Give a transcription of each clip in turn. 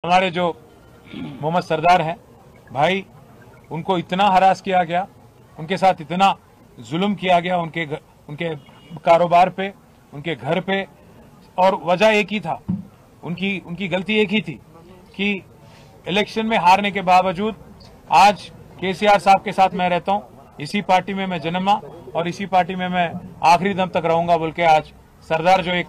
हमारे जो मोहम्मद सरदार हैं भाई, उनको इतना हरास किया गया, उनके साथ इतना जुल्म किया गया, उनके कारोबार पे, उनके घर पे, और वजह एक ही था, उनकी गलती एक ही थी कि इलेक्शन में हारने के बावजूद आज केसीआर साहब के साथ मैं रहता हूं, इसी पार्टी में मैं जन्मा और इसी पार्टी में मैं आखिरी दम तक रहूंगा बोल के आज सरदार जो एक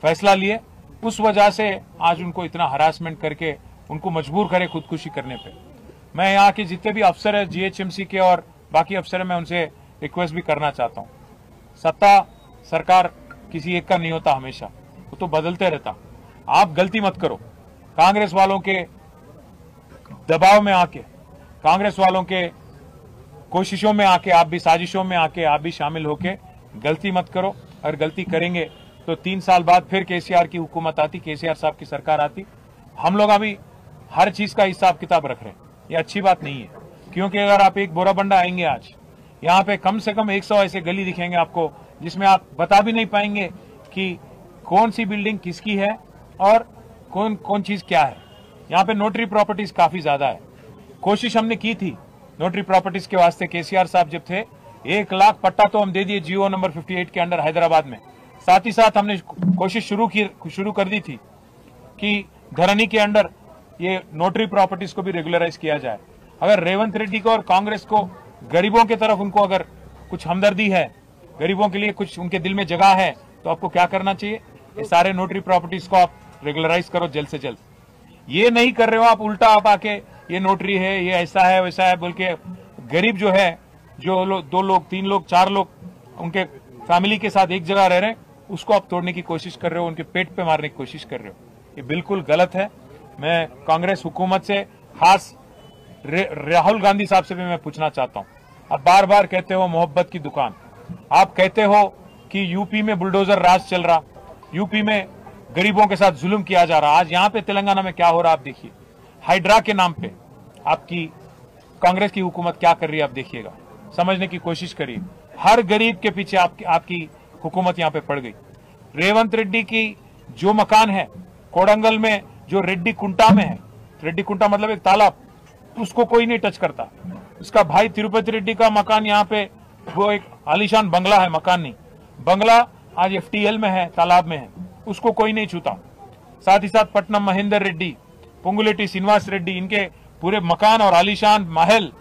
फैसला लिए, उस वजह से आज उनको इतना हरासमेंट करके उनको मजबूर करे खुदकुशी करने पे। मैं यहाँ के जितने भी अफसर है जीएचएमसी के और बाकी अफसर है, मैं उनसे रिक्वेस्ट भी करना चाहता हूँ, सत्ता सरकार किसी एक का नहीं होता, हमेशा वो तो बदलते रहता। आप गलती मत करो, कांग्रेस वालों के दबाव में आके, कांग्रेस वालों के कोशिशों में आके, आप भी साजिशों में आके आप भी शामिल होके गलती मत करो। अगर गलती करेंगे तो 3 साल बाद फिर केसीआर की हुकूमत आती, केसीआर साहब की सरकार आती। हम लोग अभी हर चीज का हिसाब किताब रख रहे हैं, ये अच्छी बात नहीं है, क्योंकि अगर आप एक बोराबंडा आएंगे आज यहाँ पे, कम से कम 100 ऐसे गली दिखेंगे आपको जिसमें आप बता भी नहीं पाएंगे कि कौन सी बिल्डिंग किसकी है और कौन कौन चीज क्या है। यहाँ पे नोटरी प्रॉपर्टीज काफी ज्यादा है। कोशिश हमने की थी नोटरी प्रॉपर्टीज के वास्ते, केसीआर साहब जब थे 1 लाख पट्टा तो हम दे दिए जीओ नंबर 58 के अंडर हैदराबाद में। साथ ही साथ हमने कोशिश शुरू कर दी थी कि धरनी के अंडर ये नोटरी प्रॉपर्टीज को भी रेगुलराइज किया जाए। अगर रेवंत रेड्डी को और कांग्रेस को गरीबों की तरफ उनको अगर कुछ हमदर्दी है, गरीबों के लिए कुछ उनके दिल में जगह है, तो आपको क्या करना चाहिए, ये सारे नोटरी प्रॉपर्टीज को आप रेगुलराइज करो जल्द से जल्द। ये नहीं कर रहे हो आप, उल्टा आप आके ये नोटरी है, ये ऐसा है वैसा है बोल के गरीब जो है, जो 2 लोग 3 लोग 4 लोग उनके फैमिली के साथ एक जगह रह रहे हैं, उसको आप तोड़ने की कोशिश कर रहे हो, उनके पेट पे मारने की कोशिश कर रहे हो। ये बिल्कुल गलत है। मैं कांग्रेस हुकूमत से, खास राहुल गांधी साहब से भी मैं पूछना चाहता हूं, आप बार बार कहते हो मोहब्बत की दुकान, आप कहते हो कि यूपी में बुलडोजर राज चल रहा, यूपी में गरीबों के साथ जुल्म किया जा रहा। आज यहाँ पे तेलंगाना में क्या हो रहा आप देखिए, हाइड्रा के नाम पे आपकी कांग्रेस की हुकूमत क्या कर रही है आप देखिएगा, समझने की कोशिश करिए। हर गरीब के पीछे आपकी हुकूमत यहाँ पे पड़ गई। रेवंत रेड्डी की जो मकान है कोडंगल में, जो रेड्डी कुंटा में है, रेड्डी कुंटा मतलब एक तालाब, उसको कोई नहीं टच करता। उसका भाई तिरुपति रेड्डी का मकान यहाँ पे, वो एक आलीशान बंगला है, मकान नहीं बंगला, आज एफटीएल में है, तालाब में है, उसको कोई नहीं छूता। साथ ही साथ पटनम महेंद्र रेड्डी, पुंगुलेटी श्रीनिवास रेड्डी, इनके पूरे मकान और आलीशान महल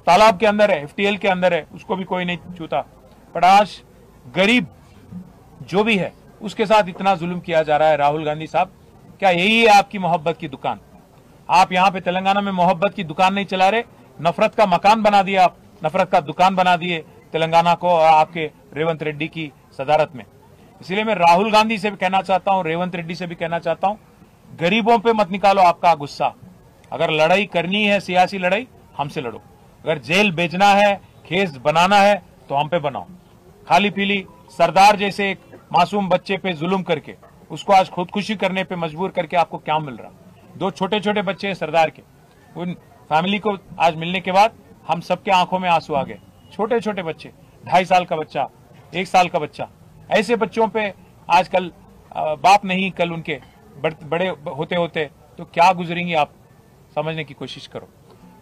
तालाब के अंदर है, एफटीएल के अंदर है, उसको भी कोई नहीं छूता। पर आज गरीब जो भी है उसके साथ इतना जुल्म किया जा रहा है। राहुल गांधी साहब, क्या यही है आपकी मोहब्बत की दुकान? आप यहाँ पे तेलंगाना में मोहब्बत की दुकान नहीं चला रहे, नफरत का मकान बना दिया आप, नफरत का दुकान बना दिए तेलंगाना को और आपके रेवंत रेड्डी की सदारत में। इसलिए मैं राहुल गांधी से भी कहना चाहता हूं, रेवंत रेड्डी से भी कहना चाहता हूं, गरीबों पे मत निकालो आपका गुस्सा। अगर लड़ाई करनी है, सियासी लड़ाई, हमसे लड़ो। अगर जेल भेजना है, केस बनाना है, तो हम पे बनाओ। खाली पीली सरदार जैसे एक मासूम बच्चे पे जुल्म करके उसको आज खुदकुशी करने पे मजबूर करके आपको क्या मिल रहा? 2 छोटे छोटे बच्चे हैं सरदार के, उन फैमिली को आज मिलने के बाद हम सबके आंखों में आंसू आ गए। छोटे छोटे बच्चे, 2.5 साल का बच्चा, 1 साल का बच्चा, ऐसे बच्चों पे आजकल बाप नहीं, कल उनके बड़े होते होते तो क्या गुजरेंगी आप, समझने की कोशिश करो।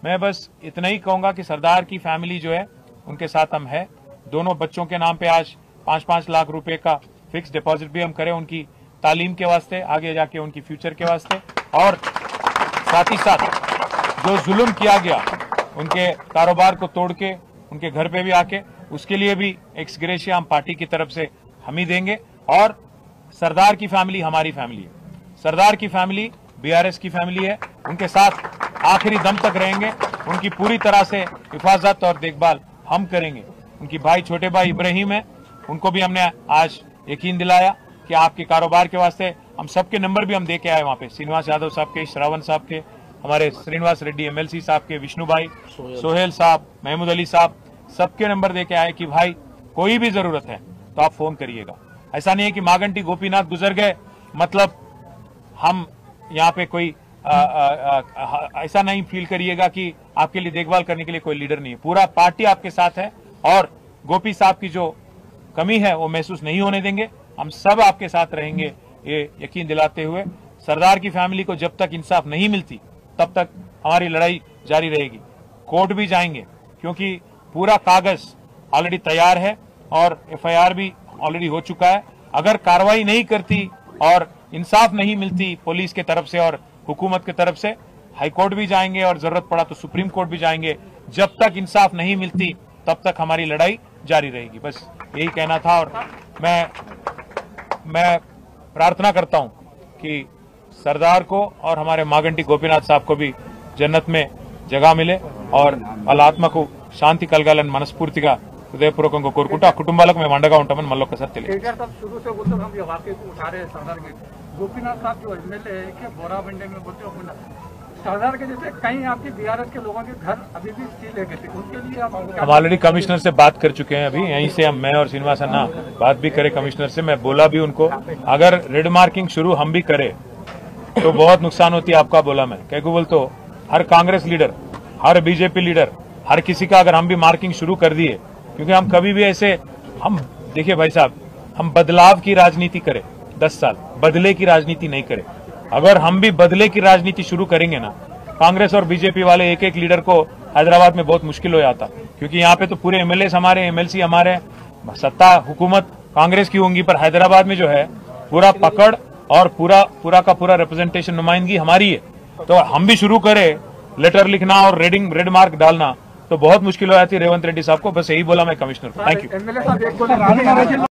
मैं बस इतना ही कहूंगा कि सरदार की फैमिली जो है उनके साथ हम है। दोनों बच्चों के नाम पे आज 5-5 लाख रुपए का फिक्स डिपॉजिट भी हम करें, उनकी तालीम के वास्ते, आगे जाके उनकी फ्यूचर के वास्ते। और साथ ही साथ जो जुल्म किया गया उनके कारोबार को तोड़ के उनके घर पे भी आके, उसके लिए भी एक्स ग्रेशिया हम पार्टी की तरफ से हम ही देंगे। और सरदार की फैमिली हमारी फैमिली है, सरदार की फैमिली बीआरएस की फैमिली है, उनके साथ आखिरी दम तक रहेंगे, उनकी पूरी तरह से हिफाजत और देखभाल हम करेंगे। उनकी भाई, छोटे भाई इब्राहिम है, उनको भी हमने आज यकीन दिलाया कि आपके कारोबार के वास्ते हम सबके नंबर भी हम दे के आए वहां पे, श्रीनिवास यादव साहब के, श्रावण साहब के, हमारे श्रीनिवास रेड्डी एमएलसी साहब के, विष्णु भाई, सोहेल साहब, महमूद अली साहब, सबके नंबर दे के आए कि भाई कोई भी जरूरत है तो आप फोन करिएगा। ऐसा नहीं है कि मागंटी गोपीनाथ गुजर गए मतलब हम यहाँ पे कोई ऐसा नहीं फील करिएगा कि आपके लिए देखभाल करने के लिए कोई लीडर नहीं है। पूरा पार्टी आपके साथ है और गोपी साहब की जो कमी है वो महसूस नहीं होने देंगे। हम सब आपके साथ रहेंगे, ये यकीन दिलाते हुए सरदार की फैमिली को जब तक इंसाफ नहीं मिलती तब तक हमारी लड़ाई जारी रहेगी। कोर्ट भी जाएंगे क्योंकि पूरा कागज ऑलरेडी तैयार है और एफआईआर भी ऑलरेडी हो चुका है। अगर कार्रवाई नहीं करती और इंसाफ नहीं मिलती पुलिस के तरफ से और हुकूमत के तरफ से, हाई कोर्ट भी जाएंगे और जरूरत पड़ा तो सुप्रीम कोर्ट भी जाएंगे। जब तक इंसाफ नहीं मिलती तब तक हमारी लड़ाई जारी रहेगी। बस यही कहना था। और मैं प्रार्थना करता हूं कि सरदार को और हमारे मागंटी गोपीनाथ साहब को भी जन्नत में जगह मिले और వాళ్ళ ఆత్మకు శాంతి కలగాలని మనస్ఫూర్తిగా హృదయపూర్వకంగా కోరుకుంటూ ఆ కుటుంబాలకు మేము అండగా ఉంటామని మళ్ళీ ఒకసారి తెలియజేస్తాం। साहब शुरू से बोलते हम ये वाकई को उठा रहे हैं सरदार के गोपीनाथ साहब जो एमएलए है कि बोराबंडे में बोलते हो सरदार के जैसे कई आपके बीआरएस के लोगों के घर अभी भी सील है थे, उनके लिए आप हम ऑलरेडी कमिश्नर से बात कर चुके हैं। अभी यहीं से मैं और श्रीनिवास अन्ना बात भी करें कमिश्नर से। मैं बोला भी उनको अगर रेड मार्किंग शुरू हम भी करें तो बहुत नुकसान होती है आपका। बोला मैं क्या बोल तो हर कांग्रेस लीडर, हर बीजेपी लीडर, हर किसी का अगर हम भी मार्किंग शुरू कर दिए, क्योंकि हम कभी भी ऐसे हम देखिए भाई साहब, हम बदलाव की राजनीति करें 10 साल, बदले की राजनीति नहीं करें। अगर हम भी बदले की राजनीति शुरू करेंगे ना, कांग्रेस और बीजेपी वाले एक एक लीडर को हैदराबाद में बहुत मुश्किल हो जाता, क्योंकि यहाँ पे तो पूरे एमएलए हमारे, एमएलसी हमारे, सत्ता हुकूमत कांग्रेस की होंगी, पर हैदराबाद में जो है पूरा पकड़ और पूरा का पूरा रिप्रेजेंटेशन, नुमाइंदगी हमारी है। तो हम भी शुरू करें लेटर लिखना और रेड मार्क डालना तो बहुत मुश्किल हो जाती है रेवंत रेड्डी साहब को। बस यही बोला मैं कमिश्नर को। Thank you.